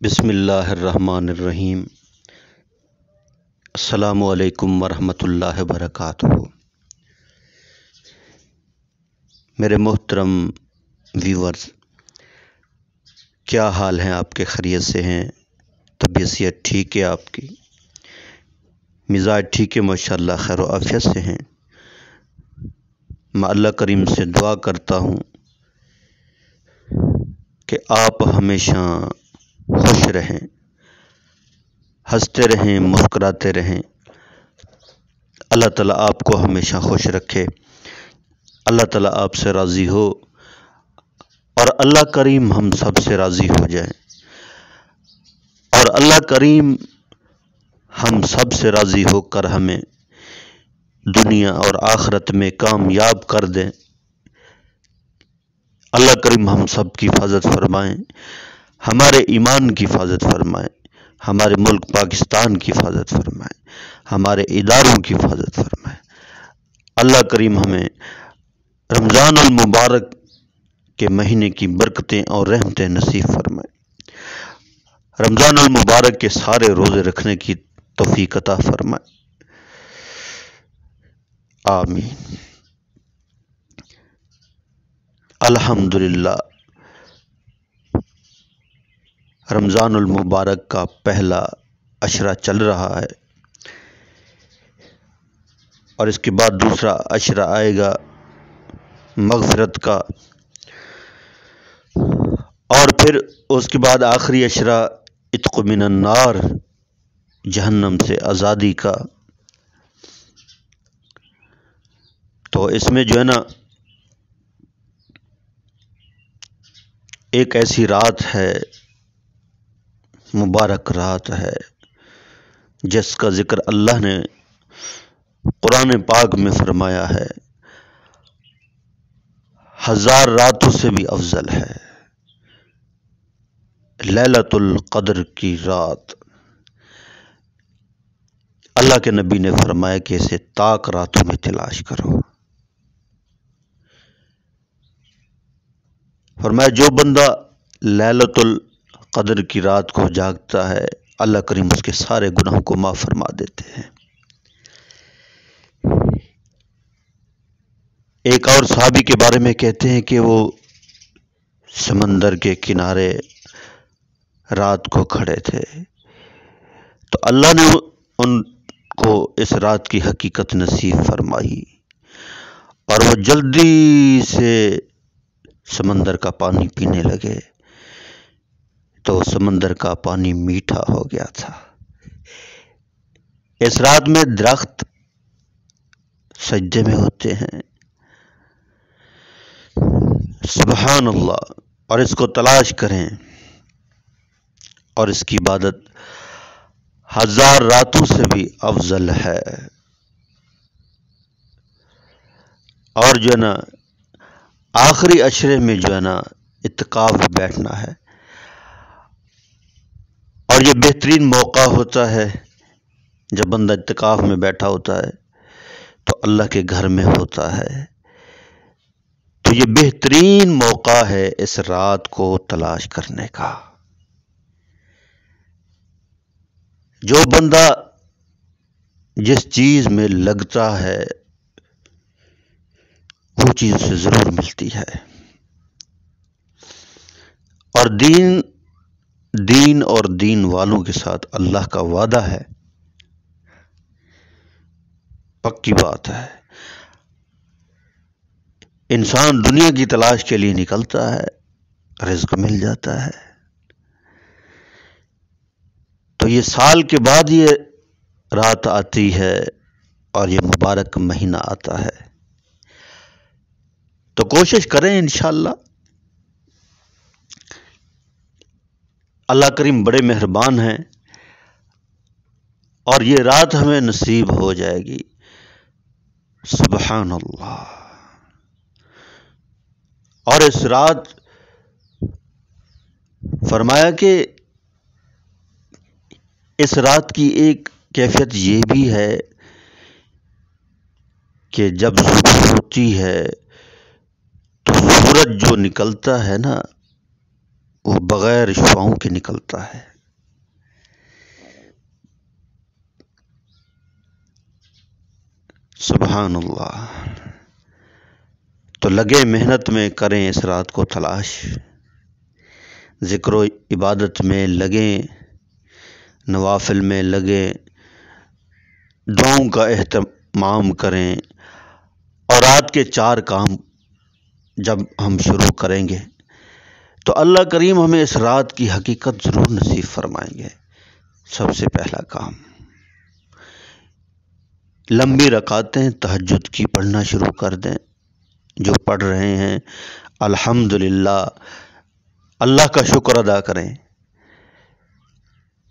بسم اللہ الرحمن الرحیم۔ السلام علیکم ورحمۃ اللہ وبرکاتہ۔ میرے محترم ویورز، کیا حال ہیں آپ کے؟ خیریت سے ہیں؟ طبیعت صحت ٹھیک ہے؟ آپ کی مزاج ٹھیک ہے؟ ماشاءاللہ خیر و عافیت سے ہیں؟ میں اللہ کریم سے دعا کرتا ہوں کہ آپ ہمیشہ خوش رہیں، ہنستے رہیں، مسکراتے رہیں۔ اللہ تعالیٰ آپ کو ہمیشہ خوش رکھے، اللہ تعالیٰ آپ سے راضی ہو، اور اللہ کریم ہم سب سے راضی ہو جائے، اور اللہ کریم ہم سب سے راضی ہو کر ہمیں دنیا اور آخرت میں کامیاب کر دیں۔ اللہ کریم ہم سب کی حفاظت فرمائیں، ہمارے ایمان کی حفاظت فرمائیں، ہمارے ملک پاکستان کی حفاظت فرمائیں، ہمارے اداروں کی حفاظت فرمائیں۔ اللہ کریم ہمیں رمضان المبارک کے مہینے کی برکتیں اور رحمتیں نصیب فرمائیں، رمضان المبارک کے سارے روزے رکھنے کی توفیق عطا فرمائیں، آمین۔ الحمدللہ، رمضان المبارک کا پہلا عشرہ چل رہا ہے، اور اس کے بعد دوسرا عشرہ آئے گا مغفرت کا، اور پھر اس کے بعد آخری عشرہ عتق من النار، جہنم سے آزادی کا۔ تو اس میں جو ہے نا، ایک ایسی رات ہے، مبارک رات ہے، جس کا ذکر اللہ نے قرآن پاک میں فرمایا ہے، 1000 راتوں سے بھی افضل ہے لیلۃ القدر کی رات۔ اللہ کے نبی نے فرمایا کہ اسے طاق راتوں میں تلاش کرو۔ فرمایا جو بندہ لیلۃ القدر کی رات کو جاگتا ہے، اللہ کریم اس کے سارے گناہوں کو معاف فرما دیتے ہیں۔ ایک اور صحابی کے بارے میں کہتے ہیں کہ وہ سمندر کے کنارے رات کو کھڑے تھے، تو اللہ نے ان کو اس رات کی حقیقت نصیب فرمائی، اور وہ جلدی سے سمندر کا پانی پینے لگے، تو سمندر کا پانی میٹھا ہو گیا تھا۔ اس رات میں درخت سجدے میں ہوتے ہیں، سبحان اللہ، اور اس کو تلاش کریں، اور اس کی عبادت 1000 راتوں سے بھی افضل ہے۔ اور جو ہے نا، آخری عشرے میں جو ہے نا اعتکاف بیٹھنا ہے، اور یہ بہترین موقع ہوتا ہے جب بندہ اعتکاف میں بیٹھا ہوتا ہے تو اللہ کے گھر میں ہوتا ہے، تو یہ بہترین موقع ہے اس رات کو تلاش کرنے کا۔ جو بندہ جس چیز میں لگتا ہے وہ چیز اسے ضرور ملتی ہے، اور دین اور دین والوں کے ساتھ اللہ کا وعدہ ہے، پکی بات ہے۔ انسان دنیا کی تلاش کے لیے نکلتا ہے، رزق مل جاتا ہے، تو یہ سال کے بعد یہ رات آتی ہے اور یہ مبارک مہینہ آتا ہے، تو کوشش کریں انشاءاللہ۔ اللہ کریم بڑے مہربان ہیں، اور یہ رات ہمیں نصیب ہو جائے گی، سبحان اللہ۔ اور اس رات فرمایا کہ اس رات کی ایک کیفیت یہ بھی ہے کہ جب صبح ہوتی ہے تو سورج جو نکلتا ہے نا، وہ بغیر شعاؤں کے نکلتا ہے، سبحان اللہ. تو لگے محنت میں، کریں اس رات کو تلاش، ذکر و عبادت میں لگیں، نوافل میں لگیں، دعاؤں کا اہتمام کریں. اور رات کے 4 کام جب ہم شروع کریں گے تو اللہ کریم ہمیں اس رات کی حقیقت ضرور نصیب فرمائیں گے. سب سے پہلا کام، لمبی رکعتیں تہجد کی پڑھنا شروع کر دیں. جو پڑھ رہے ہیں الحمدللہ اللہ کا شکر ادا کریں.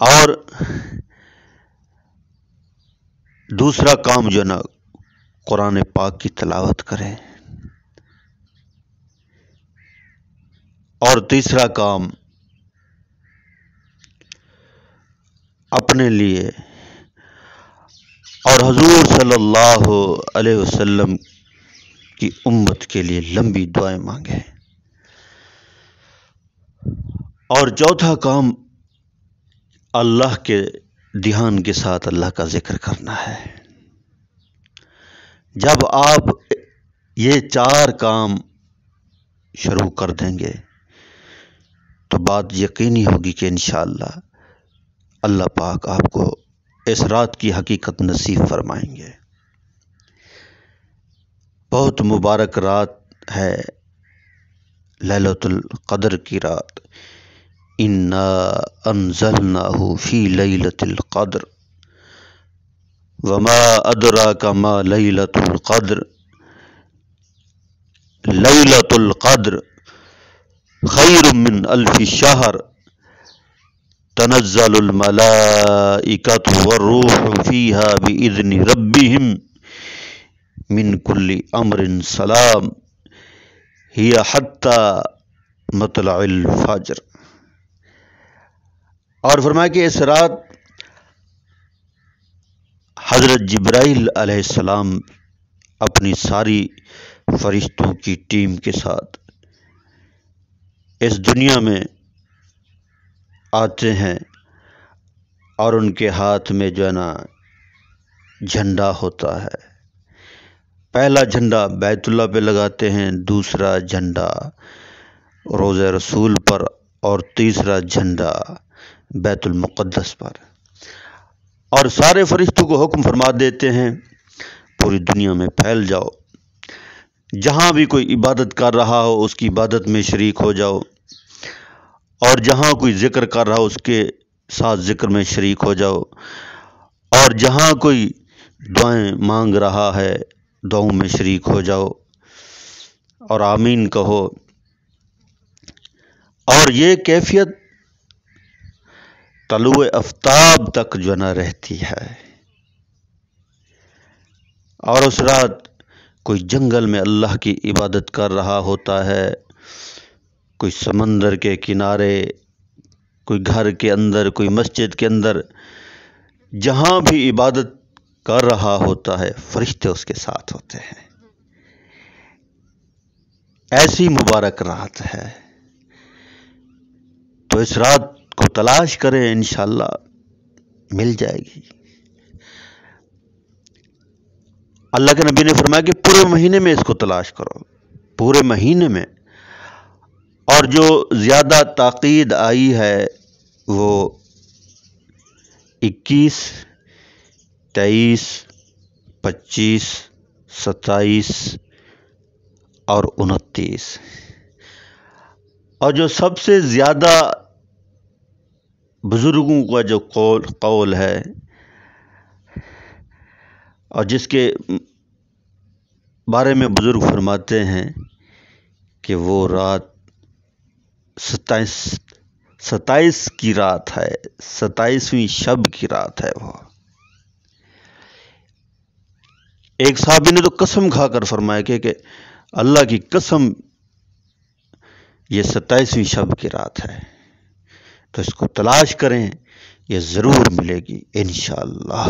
اور دوسرا کام جو نا قرآن پاک کی تلاوت کریں. اور تیسرا کام اپنے لیے اور حضور صلی اللہ علیہ وسلم کی امت کے لیے لمبی دعائیں مانگیں. اور چوتھا کام اللہ کے دھیان کے ساتھ اللہ کا ذکر کرنا ہے. جب آپ یہ 4 کام شروع کر دیں گے تو بات یقینی ہوگی کہ انشاءاللہ اللہ پاک آپ کو اس رات کی حقیقت نصیب فرمائیں گے. بہت مبارک رات ہے لیلۃ القدر کی رات. انا انزلناہ فی لیلۃ القدر وما ادراک ما لیلۃ القدر لیلۃ القدر خیر من الف شہر تنزل الملائکۃ والروح فیہا بإذن ربہم من کل امر سلام ہی حتی مطلع الفجر. اور فرمایا کہ اس رات حضرت جبرائیل علیہ السلام اپنی ساری فرشتوں کی ٹیم کے ساتھ اس دنیا میں آتے ہیں. اور ان کے ہاتھ میں جو ہے نا جھنڈا ہوتا ہے. پہلا جھنڈا بیت اللہ پہ لگاتے ہیں، دوسرا جھنڈا روضہ رسول پر، اور تیسرا جھنڈا بیت المقدس پر. اور سارے فرشتوں کو حکم فرما دیتے ہیں پوری دنیا میں پھیل جاؤ، جہاں بھی کوئی عبادت کر رہا ہو اس کی عبادت میں شریک ہو جاؤ، اور جہاں کوئی ذکر کر رہا ہو اس کے ساتھ ذکر میں شریک ہو جاؤ، اور جہاں کوئی دعائیں مانگ رہا ہے دعاؤں میں شریک ہو جاؤ اور آمین کہو. اور یہ کیفیت طلوع آفتاب تک جو نہ رہتی ہے. اور اس رات کوئی جنگل میں اللہ کی عبادت کر رہا ہوتا ہے، کوئی سمندر کے کنارے، کوئی گھر کے اندر، کوئی مسجد کے اندر، جہاں بھی عبادت کر رہا ہوتا ہے فرشتے اس کے ساتھ ہوتے ہیں. ایسی مبارک رات ہے. تو اس رات کو تلاش کریں، انشاءاللہ مل جائے گی. اللہ کے نبی نے فرمایا کہ پورے مہینے میں اس کو تلاش کرو، پورے مہینے میں. اور جو زیادہ تاکید آئی ہے وہ 21، 23، 25، 27 اور 29. اور جو سب سے زیادہ بزرگوں کا جو قول ہے اور جس کے بارے میں بزرگ فرماتے ہیں کہ وہ رات 27 کی رات ہے، 27ویں شب کی رات ہے. وہ ایک صحابی نے تو قسم کھا کر فرمایا کہ اللہ کی قسم یہ 27ویں شب کی رات ہے. تو اس کو تلاش کریں، یہ ضرور ملے گی انشاءاللہ.